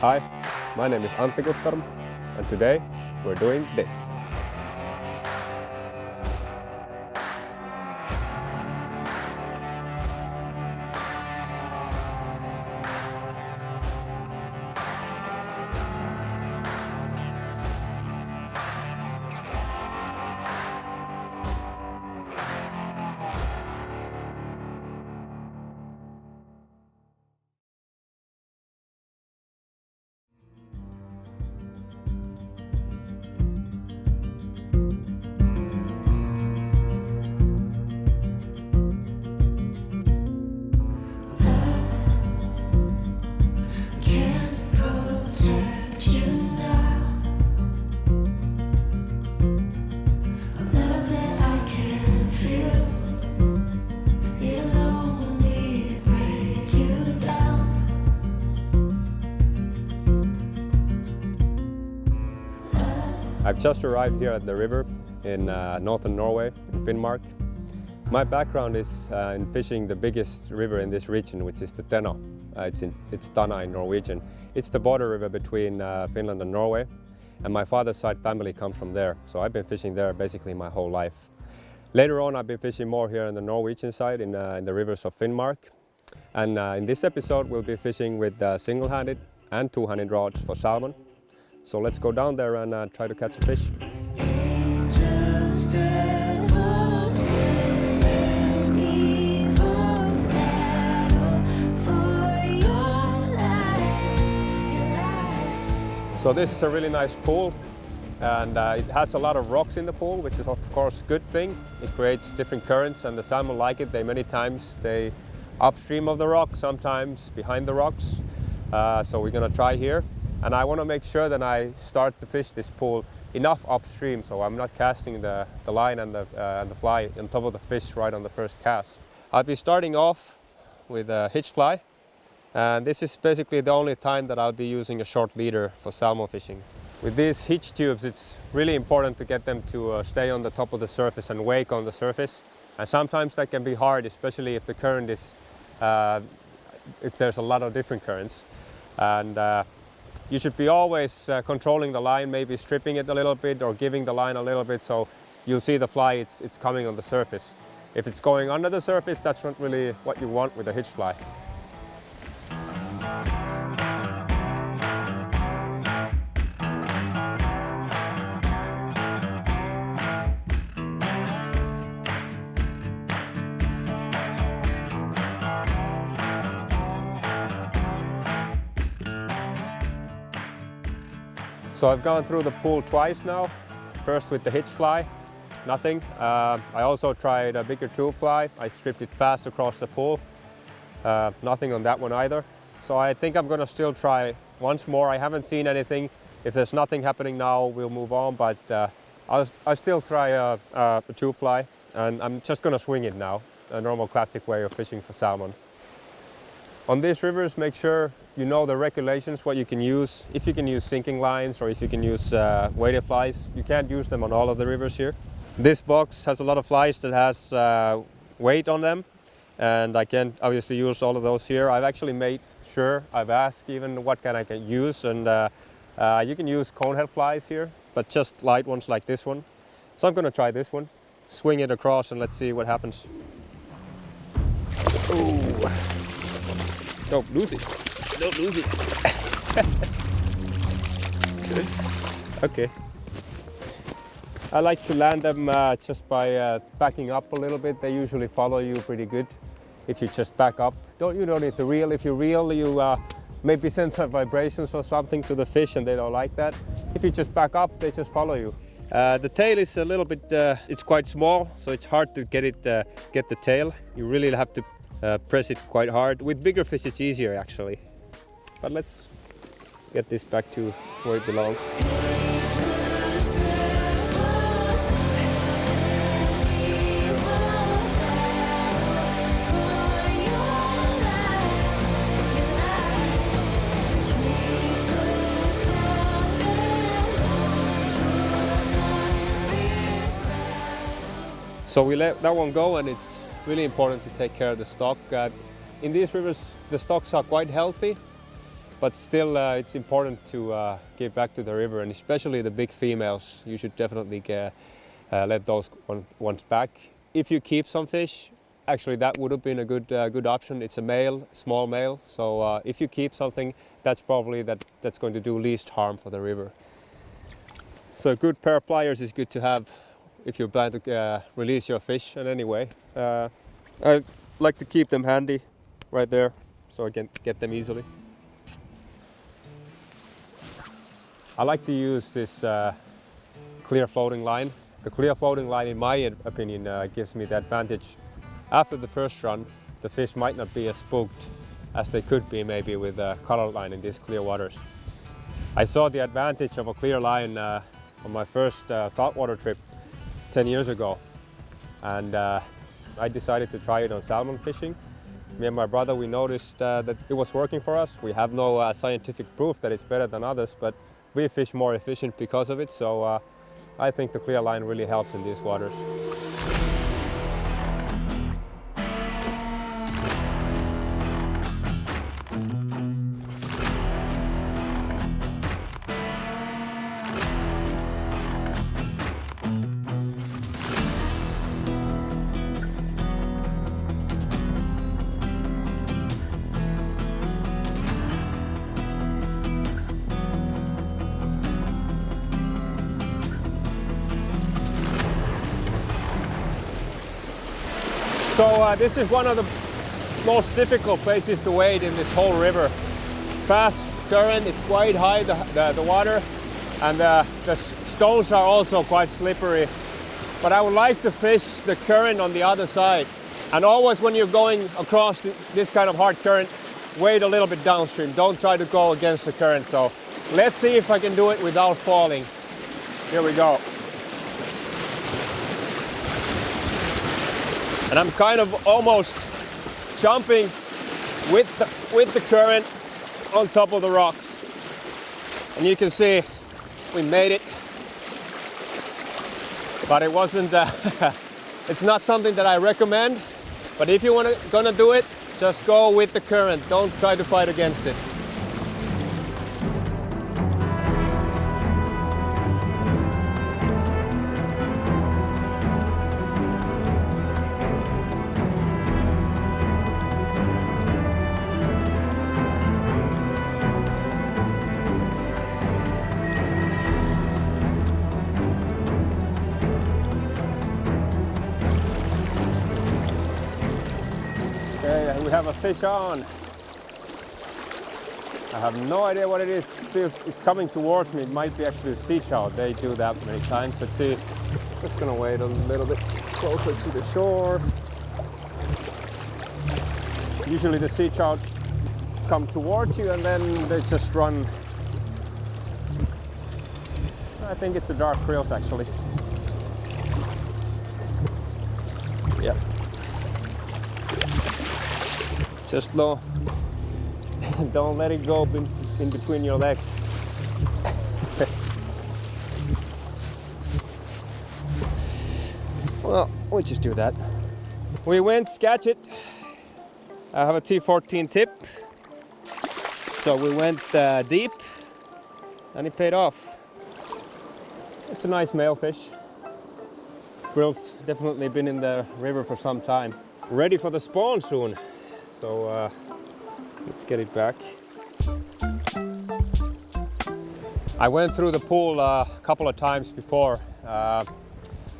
Hi, my name is Antti Guttorm, and today we're doing this. I've just arrived here at the river in Northern Norway, in Finnmark. My background is in fishing the biggest river in this region, which is the Tena. It's Tana in Norwegian. It's the border river between Finland and Norway, and my father's side family comes from there, so I've been fishing there basically my whole life. Later on, I've been fishing more here on the Norwegian side in the rivers of Finnmark, and in this episode we'll be fishing with single-handed and two-handed rods for salmon. So let's go down there and try to catch a fish. So this is a really nice pool, and it has a lot of rocks in the pool, which is of course a good thing. It creates different currents and the salmon like it. Many times stay upstream of the rock, sometimes behind the rocks. So we're gonna try here. And I want to make sure that I start to fish this pool enough upstream, so I'm not casting the line and the fly on top of the fish right on the first cast. I'll be starting off with a hitch fly, and this is basically the only time that I'll be using a short leader for salmon fishing. With these hitch tubes, it's really important to get them to stay on the top of the surface and wake on the surface. And sometimes that can be hard, especially if the current is, if there's a lot of different currents. And you should be always controlling the line, maybe stripping it a little bit or giving the line a little bit, so you'll see the fly, it's coming on the surface. If it's going under the surface, that's not really what you want with a hitch fly. So I've gone through the pool twice now, first with the hitch fly, nothing. I also tried a bigger tube fly. I stripped it fast across the pool, nothing on that one either. So I think I'm gonna still try once more. I haven't seen anything. If there's nothing happening now, we'll move on, but I'll still try a tube fly, and I'm just gonna swing it now, a normal classic way of fishing for salmon. On these rivers, make sure you know the regulations, what you can use. If you can use sinking lines or if you can use weighted flies, you can't use them on all of the rivers here. This box has a lot of flies that has weight on them, and I can't obviously use all of those here. I've actually made sure, I've asked even what kind I can use, and you can use conehead flies here, but just light ones like this one. So I'm gonna try this one, swing it across, and let's see what happens. Ooh. Don't lose it. Don't lose it. Okay. I like to land them just by backing up a little bit. They usually follow you pretty good if you just back up. You don't need to reel. If you reel, you maybe send some vibrations or something to the fish, and they don't like that. If you just back up, they just follow you. The tail is a little bit, it's quite small, so it's hard to get the tail. You really have to press it quite hard. With bigger fish it's easier actually. But let's get this back to where it belongs. So we let that one go, and it's really important to take care of the stock. In these rivers the stocks are quite healthy. but still it's important to give back to the river, and especially the big females. You should definitely let those ones back. If you keep some fish, actually that would have been a good option. It's a male, small male, so if you keep something, that's probably that's going to do least harm for the river. So a good pair of pliers is good to have if you plan to release your fish. And anyway, I like to keep them handy right there so I can get them easily. I like to use this clear floating line. The clear floating line, in my opinion, gives me the advantage. After the first run, the fish might not be as spooked as they could be maybe with a colored line in these clear waters. I saw the advantage of a clear line on my first saltwater trip 10 years ago, and I decided to try it on salmon fishing. Me and my brother, we noticed that it was working for us. We have no scientific proof that it's better than others, but we fish more efficient because of it, so I think the clear line really helps in these waters. So this is one of the most difficult places to wade in this whole river. Fast current, it's quite high, the water, and the stones are also quite slippery. But I would like to fish the current on the other side. And always when you're going across this kind of hard current, wade a little bit downstream. Don't try to go against the current. So let's see if I can do it without falling. Here we go. And I'm kind of almost jumping with the current on top of the rocks. And you can see we made it. But it wasn't, it's not something that I recommend. But if you gonna do it, just go with the current. Don't try to fight against it. We have a fish on. I have no idea what it is. It's coming towards me. It might be actually a sea trout. They do that many times. Let's see. Just gonna wait a little bit closer to the shore. Usually the sea trout come towards you and then they just run. I think it's a dark creels actually. Yeah. Just low. Don't let it go in between your legs. Well, we just do that. We went catch it. I have a T14 tip. So we went deep and it paid off. It's a nice male fish. Grill's definitely been in the river for some time. Ready for the spawn soon. So let's get it back. I went through the pool a couple of times before.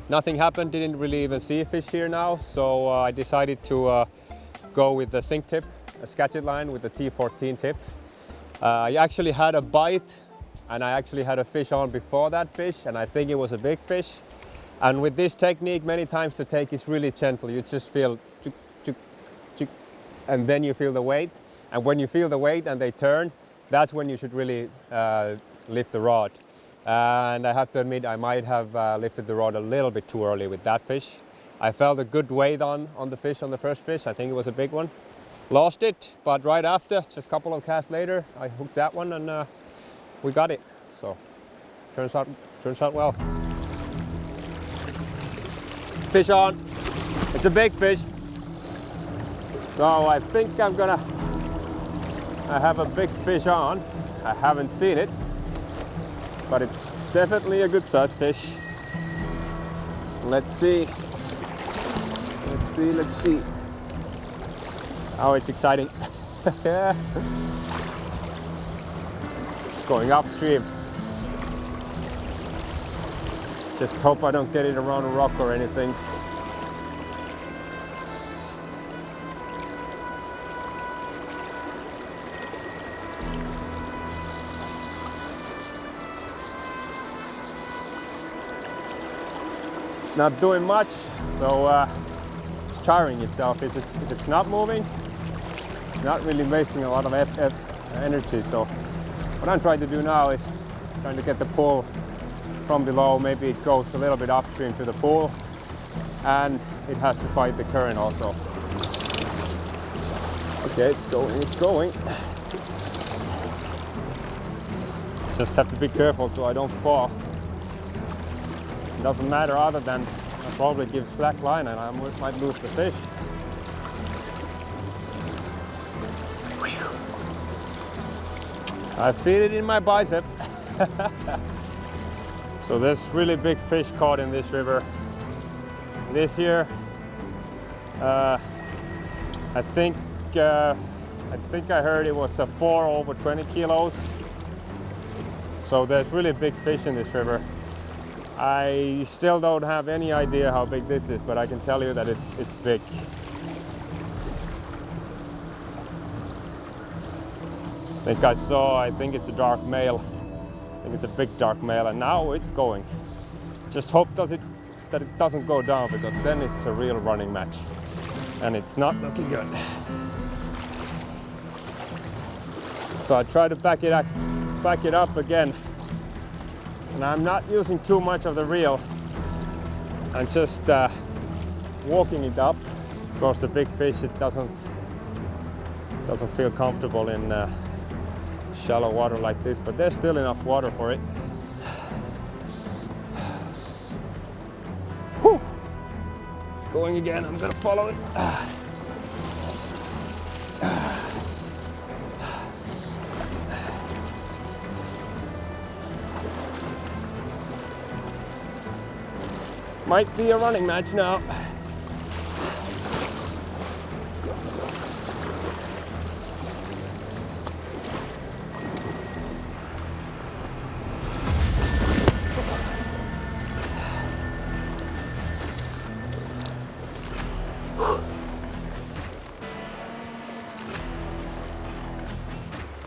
Nothing happened, didn't really even see a fish here now. So I decided to go with the sink tip, a scatchet line with the T14 tip. I actually had a bite and I actually had a fish on before that fish, and I think it was a big fish. And with this technique, many times the take is really gentle. You just feel and then you feel the weight, and when you feel the weight and they turn, that's when you should really lift the rod. And I have to admit I might have lifted the rod a little bit too early with that fish. I felt a good weight on the fish, on the first fish. I think it was a big one. Lost it, but right after, just a couple of casts later, I hooked that one and we got it. So turns out well. Fish on. It's a big fish. So I think I'm gonna I have a big fish on. I haven't seen it, but it's definitely a good size fish. Let's see. Let's see. Oh, it's exciting. It's going upstream. Just hope I don't get it around a rock or anything. It's not doing much, so it's tiring itself. If it's not moving, it's not really wasting a lot of energy. So what I'm trying to do now is trying to get the pull from below. Maybe it goes a little bit upstream to the pool, and it has to fight the current also. Okay, it's going. Just have to be careful so I don't fall. It doesn't matter other than I probably give slack line and I might lose the fish. I feel it in my bicep. So there's really big fish caught in this river this year. I think I heard it was a 4 over 20 kilos. So there's really big fish in this river. I still don't have any idea how big this is, but I can tell you that it's big. I think it's a dark male. I think it's a big dark male, and now it's going. Just hope that it doesn't go down, because then it's a real running match, and it's not looking good. So I try to back it up again, and I'm not using too much of the reel. I'm just walking it up. Of course, the big fish, it doesn't feel comfortable in shallow water like this, but there's still enough water for it. Whew. It's going again. I'm gonna follow it. Might be a running match now.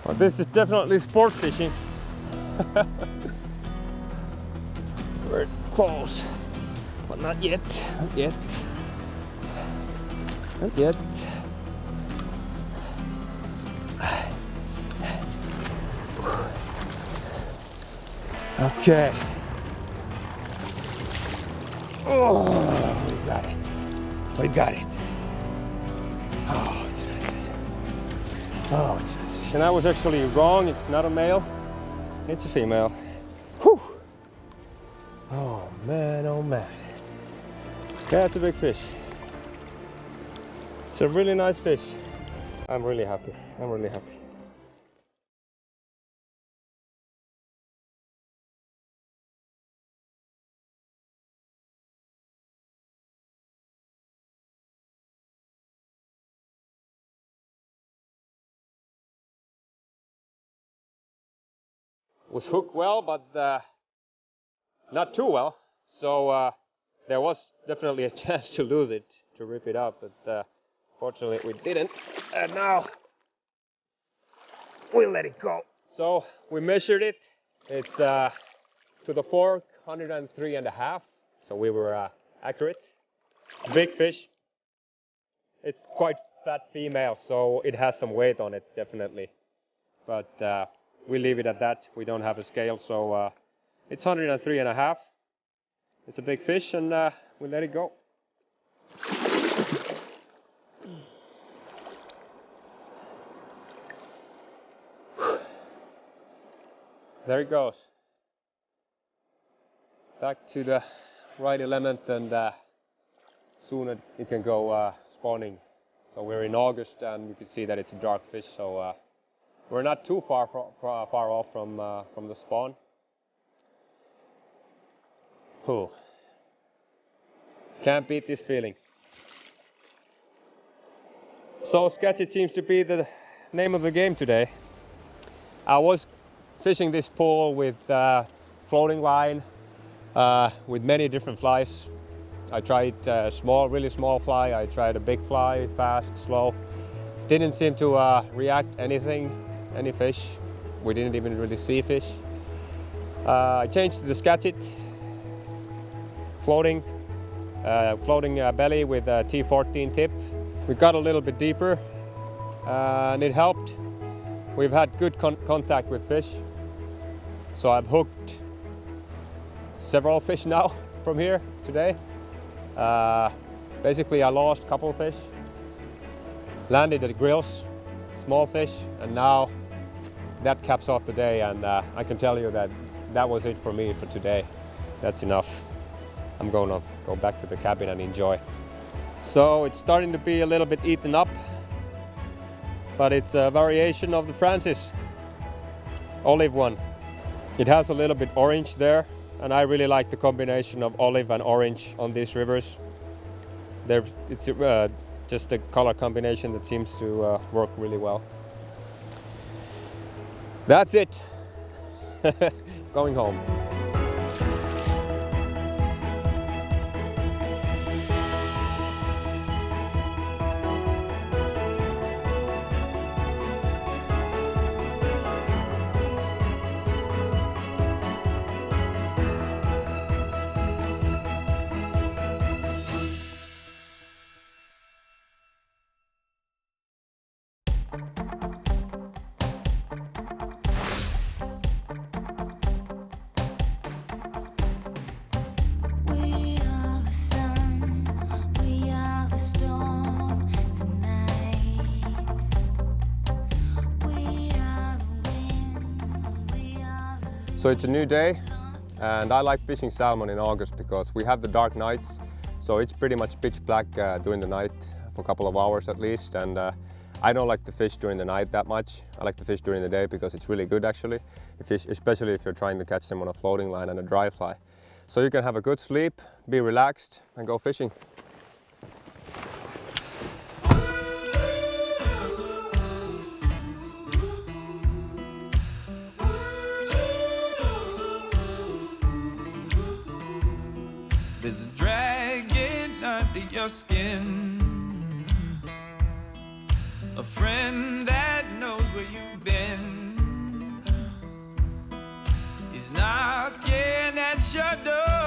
Well, this is definitely sport fishing. We're close, but not yet, not yet, not yet. Okay. Oh, we got it. We got it. Oh, it's a nice fish. Oh, it's a nice fish. And I was actually wrong. It's not a male. It's a female. Whew. Oh man, oh man. That's a big fish. It's a really nice fish. I'm really happy. I'm really happy. Was hooked well, but not too well. So there was definitely a chance to lose it, to rip it out, but fortunately we didn't. And now we'll let it go. So we measured it. It's to the fork 103.5. So we were accurate. Big fish. It's quite fat female, so it has some weight on it, definitely. But we leave it at that. We don't have a scale, so it's 103.5. It's a big fish, and we let it go. There it goes. Back to the right element, and soon it can go spawning. So we're in August, and we can see that it's a dark fish, so We're not too far off from the spawn. Whew. Can't beat this feeling. So sketchy seems to be the name of the game today. I was fishing this pool with floating line, with many different flies. I tried really small fly, I tried a big fly, fast, slow. Didn't seem to react any fish. We didn't even really see fish. I changed to the Sketchit, floating belly with a T14 tip. We got a little bit deeper and it helped. We've had good contact with fish. So I've hooked several fish now from here today. Basically I lost a couple of fish, landed at grills, small fish, and now that caps off the day, and I can tell you that was it for me for today. That's enough. I'm gonna go back to the cabin and enjoy. So it's starting to be a little bit eaten up, but it's a variation of the Francis olive one. It has a little bit orange there, and I really like the combination of olive and orange on these rivers. It's just a color combination that seems to work really well. That's it. Going home. So it's a new day, and I like fishing salmon in August because we have the dark nights, so it's pretty much pitch black during the night for a couple of hours at least, and I don't like to fish during the night that much. I like to fish during the day because it's really good actually, especially if you're trying to catch them on a floating line and a dry fly. So you can have a good sleep, be relaxed and go fishing. There's a dragon under your skin, a friend that knows where you've been. He's knocking at your door.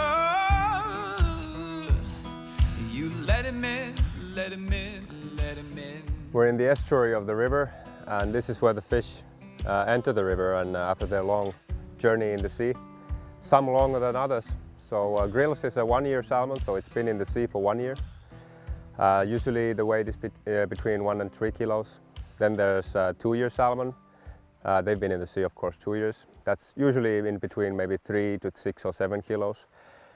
You let him in, let him in, let him in. We're in the estuary of the river, and this is where the fish enter the river and after their long journey in the sea. Some longer than others. So grills is a 1-year salmon, so it's been in the sea for 1 year. Usually the weight is between 1 and 3 kilos. Then there's 2-year salmon. They've been in the sea, of course, 2 years. That's usually in between maybe 3 to 6 or 7 kilos.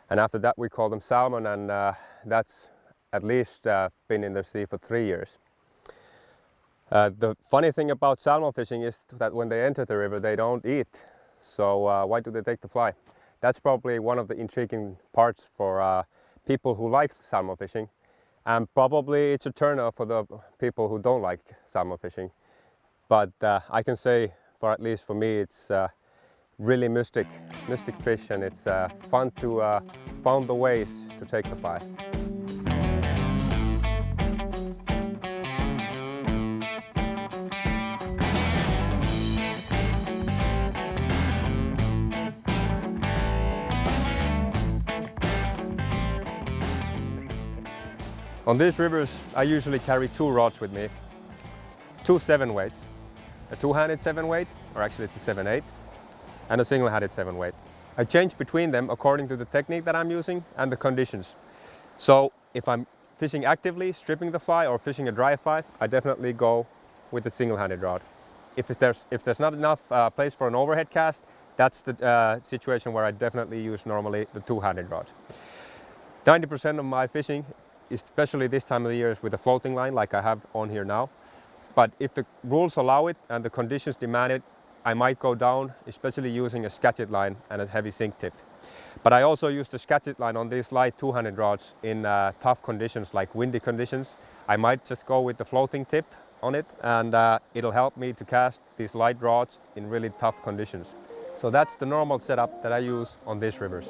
And after that we call them salmon, and that's at least been in the sea for 3 years. The funny thing about salmon fishing is that when they enter the river they don't eat. So why do they take the fly? That's probably one of the intriguing parts for people who like salmon fishing, and probably it's a turn-off for the people who don't like salmon fishing. But I can say, at least for me, it's really mystic fish, and it's fun to find the ways to take the fly. On these rivers I usually carry 2 rods with me, 2 7-weights, a 2-handed 7-weight, or actually it's a 7/8, and a single-handed 7-weight. I change between them according to the technique that I'm using and the conditions. So if I'm fishing actively, stripping the fly, or fishing a dry fly, I definitely go with the single-handed rod. If there's not enough place for an overhead cast, that's the situation where I definitely use normally the 2-handed rod. 90% of my fishing, especially this time of the year, is with a floating line like I have on here now. But if the rules allow it and the conditions demand it, I might go down, especially using a scatchet line and a heavy sink tip. But I also use the scatchet line on these light 200 rods in tough conditions like windy conditions. I might just go with the floating tip on it, and it'll help me to cast these light rods in really tough conditions. So that's the normal setup that I use on these rivers.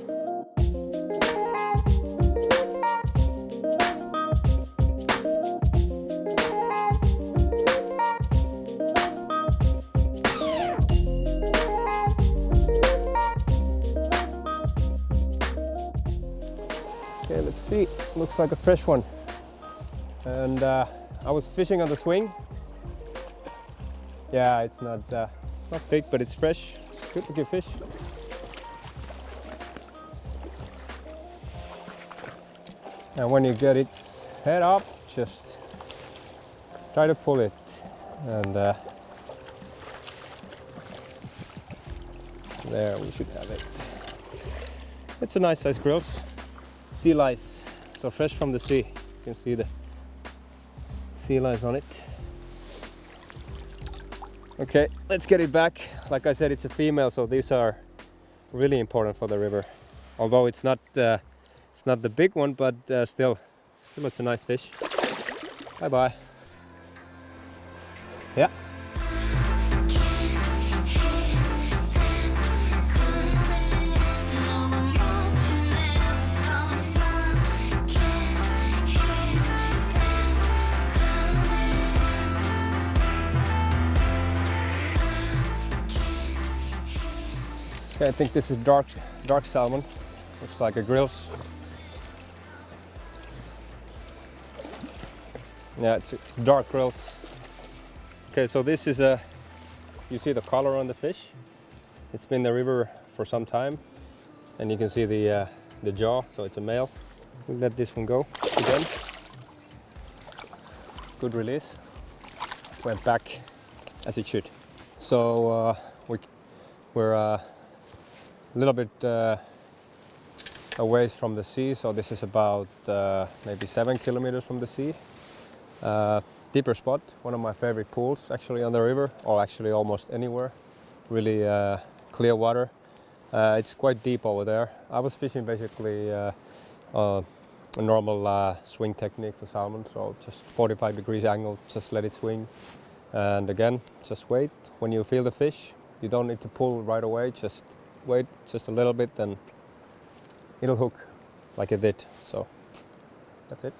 Okay, let's see. Looks like a fresh one. And I was fishing on the swing. Yeah, it's not big, but it's fresh. It's good looking fish. And when you get its head up, just try to pull it. And there we should have it. It's a nice size grilse. Sea lice, so fresh from the sea. You can see the sea lice on it. Okay, let's get it back. Like I said, it's a female, so these are really important for the river. Although it's not the big one, but still it's a nice fish. Bye bye. Yeah. I think this is dark salmon. It's like a grilse. Yeah, it's a dark grilse. Okay, so this is you see the color on the fish. It's been in the river for some time, and you can see the jaw. So it's a male. We'll let this one go again. Good release. Went back as it should. So we're a little bit away from the sea, so this is about maybe 7 kilometers from the sea. Deeper spot, one of my favorite pools actually on the river, or actually almost anywhere. Really clear water. It's quite deep over there. I was fishing basically a normal swing technique for salmon, so just 45 degrees angle, just let it swing. And again, just wait. When you feel the fish, you don't need to pull right away, just wait just a little bit, then it'll hook like it did. So that's it.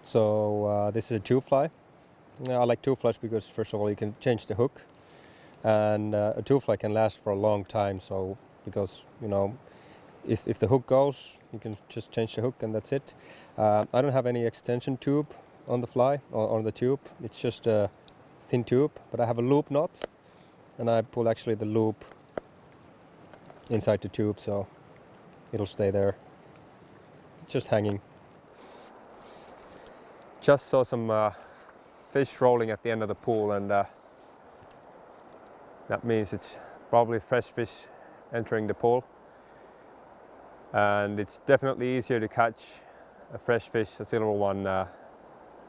So this is a tube fly. I like tube flies because first of all you can change the hook, and a tube fly can last for a long time. So because you know, if the hook goes, you can just change the hook and that's it. I don't have any extension tube on the fly or on the tube. It's just a thin tube, but I have a loop knot, and I pull actually the loop inside the tube, so it'll stay there, just hanging. Just saw some fish rolling at the end of the pool, and that means it's probably fresh fish entering the pool. And it's definitely easier to catch a fresh fish, a silver one,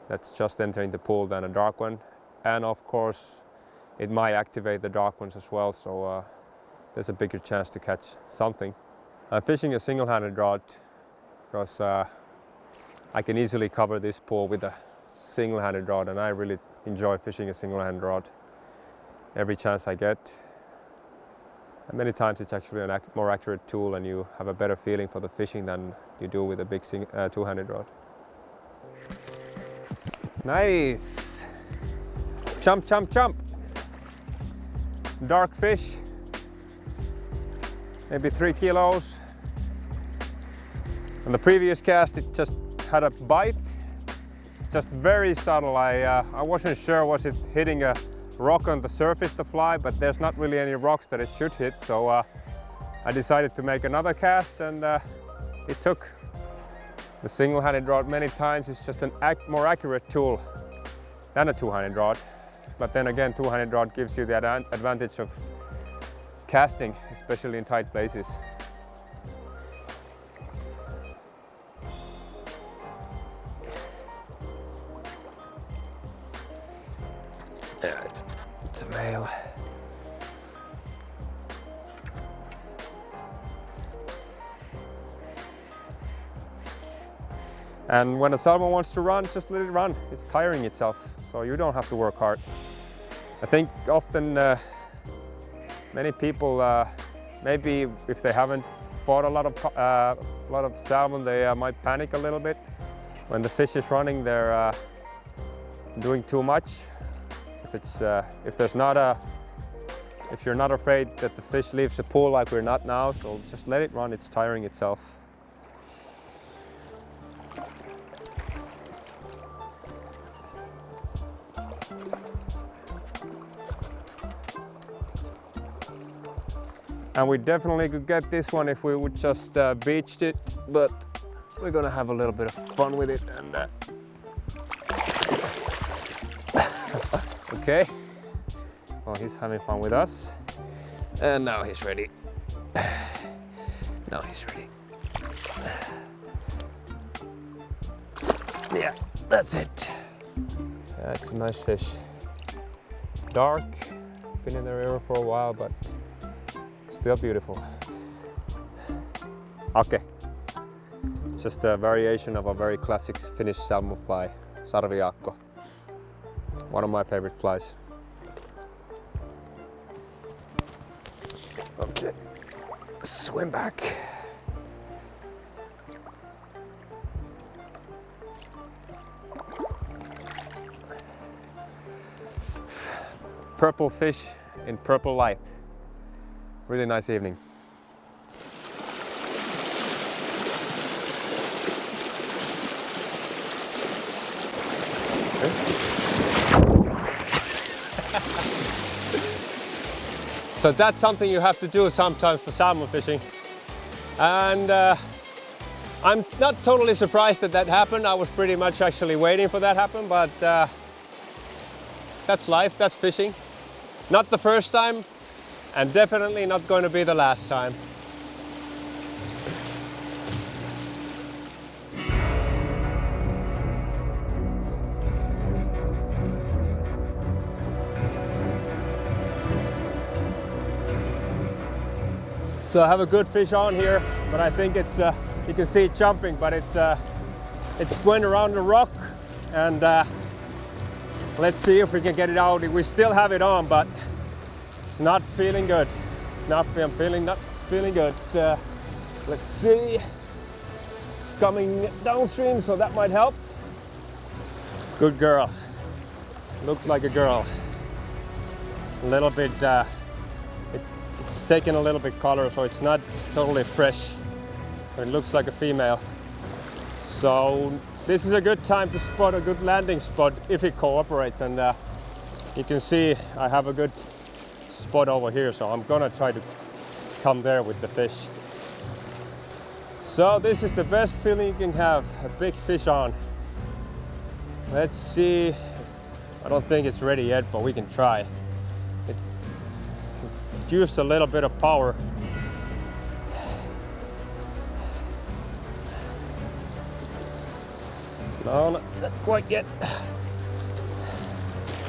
that's just entering the pool than a dark one. And of course it might activate the dark ones as well, so there's a bigger chance to catch something. I'm fishing a single-handed rod because I can easily cover this pool with a single-handed rod, and I really enjoy fishing a single-handed rod every chance I get. And many times it's actually a more accurate tool, and you have a better feeling for the fishing than you do with a big two-handed rod. Nice! Jump, jump, jump! Dark fish. Maybe 3 kilos. On the previous cast it just had a bite, just very subtle. I wasn't sure was it hitting a rock on the surface, the fly, but there's not really any rocks that it should hit, so I decided to make another cast, and it took. The single-handed rod many times is just a more accurate tool than a two-handed rod, but then again two-handed rod gives you the advantage of casting, especially in tight places. And when a salmon wants to run, just let it run. It's tiring itself, so you don't have to work hard. I think often many people, maybe if they haven't fought a lot of salmon, they might panic a little bit. When the fish is running, they're doing too much. If you're not afraid that the fish leaves the pool like we're not now, so just let it run. It's tiring itself. And we definitely could get this one if we would just beached it, but we're gonna have a little bit of fun with it. And okay, well, he's having fun with us, and now he's ready. Now he's ready. Yeah, that's it. That's a nice fish. Dark, been in the river for a while, but still beautiful. Okay, just a variation of a very classic Finnish salmon fly, sarviakko. One of my favorite flies. Okay, swim back. Purple fish in purple light. Really nice evening. So that's something you have to do sometimes for salmon fishing. And I'm not totally surprised that that happened. I was pretty much actually waiting for that to happen, but that's life, that's fishing. Not the first time, and definitely not going to be the last time. So I have a good fish on here, but I think it's, you can see it jumping, but it's going around the rock, and let's see if we can get it out. We still have it on, but it's not feeling good. I'm not feeling good. Let's see. It's coming downstream, so that might help. Good girl. Looked like a girl. A little bit, it's taken a little bit color, so it's not totally fresh. It looks like a female. So this is a good time to spot a good landing spot if it cooperates, and you can see I have a good spot over here, so I'm gonna try to come there with the fish. So this is the best feeling you can have, a big fish on. Let's see. I don't think it's ready yet, but we can try. It used a little bit of power. No, not quite yet.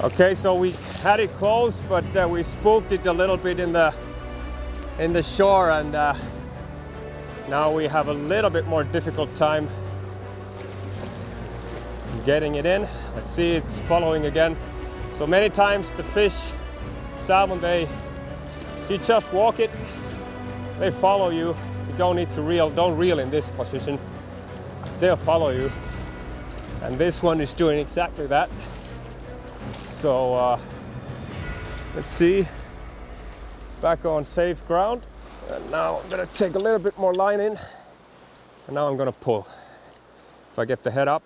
Okay, so we had it close, but we spooked it a little bit in the shore, and now we have a little bit more difficult time getting it in. Let's see, it's following again. So many times the fish, salmon, if you just walk it, they follow you. You don't need to reel, don't reel in this position. They'll follow you. And this one is doing exactly that. So let's see, back on safe ground. And now I'm gonna take a little bit more line in, and now I'm gonna pull. If I get the head up,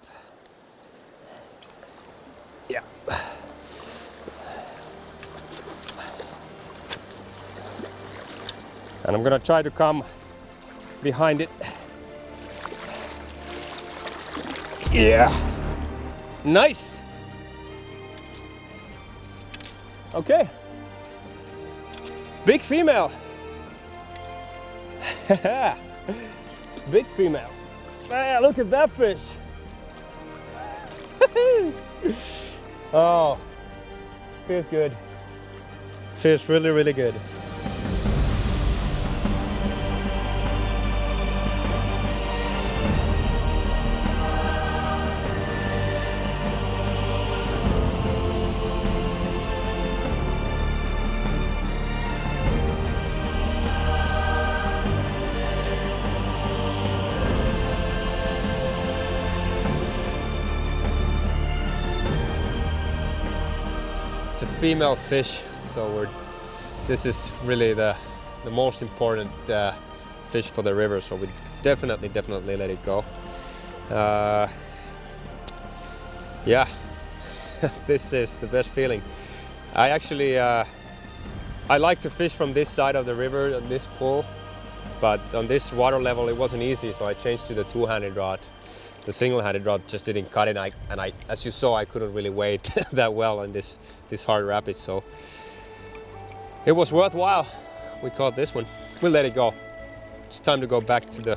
yeah. And I'm gonna try to come behind it. Yeah, nice. Okay, big female. Big female. Ah, look at that fish. Oh, feels good. Feels really, really good. female fish, so this is really the most important fish for the river, so we definitely let it go. Yeah, this is the best feeling. I actually I like to fish from this side of the river on this pool, but on this water level it wasn't easy, so I changed to the two-handed rod. The single-handed rod just didn't cut it, and I, as you saw, I couldn't really wade that well in this hard rapid, so it was worthwhile. We caught this one. We'll let it go. It's time to go back to the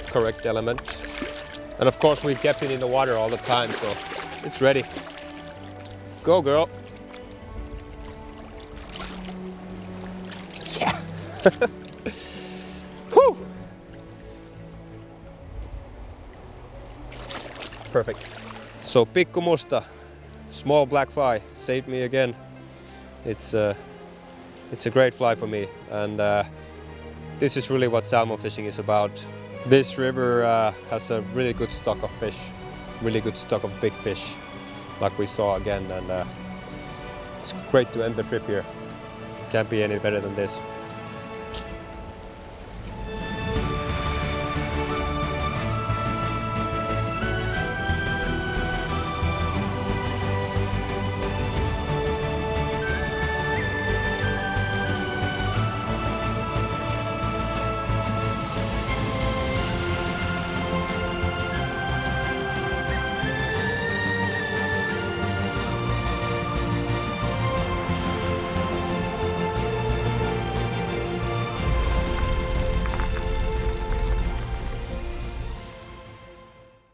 correct element. And of course we kept it in the water all the time, so it's ready. Go, girl. Yeah. Whew. Perfect. So Pikku Musta, small black fly, saved me again. It's a great fly for me, and this is really what salmon fishing is about. This river has a really good stock of fish, really good stock of big fish, like we saw again, and it's great to end the trip here. Can't be any better than this.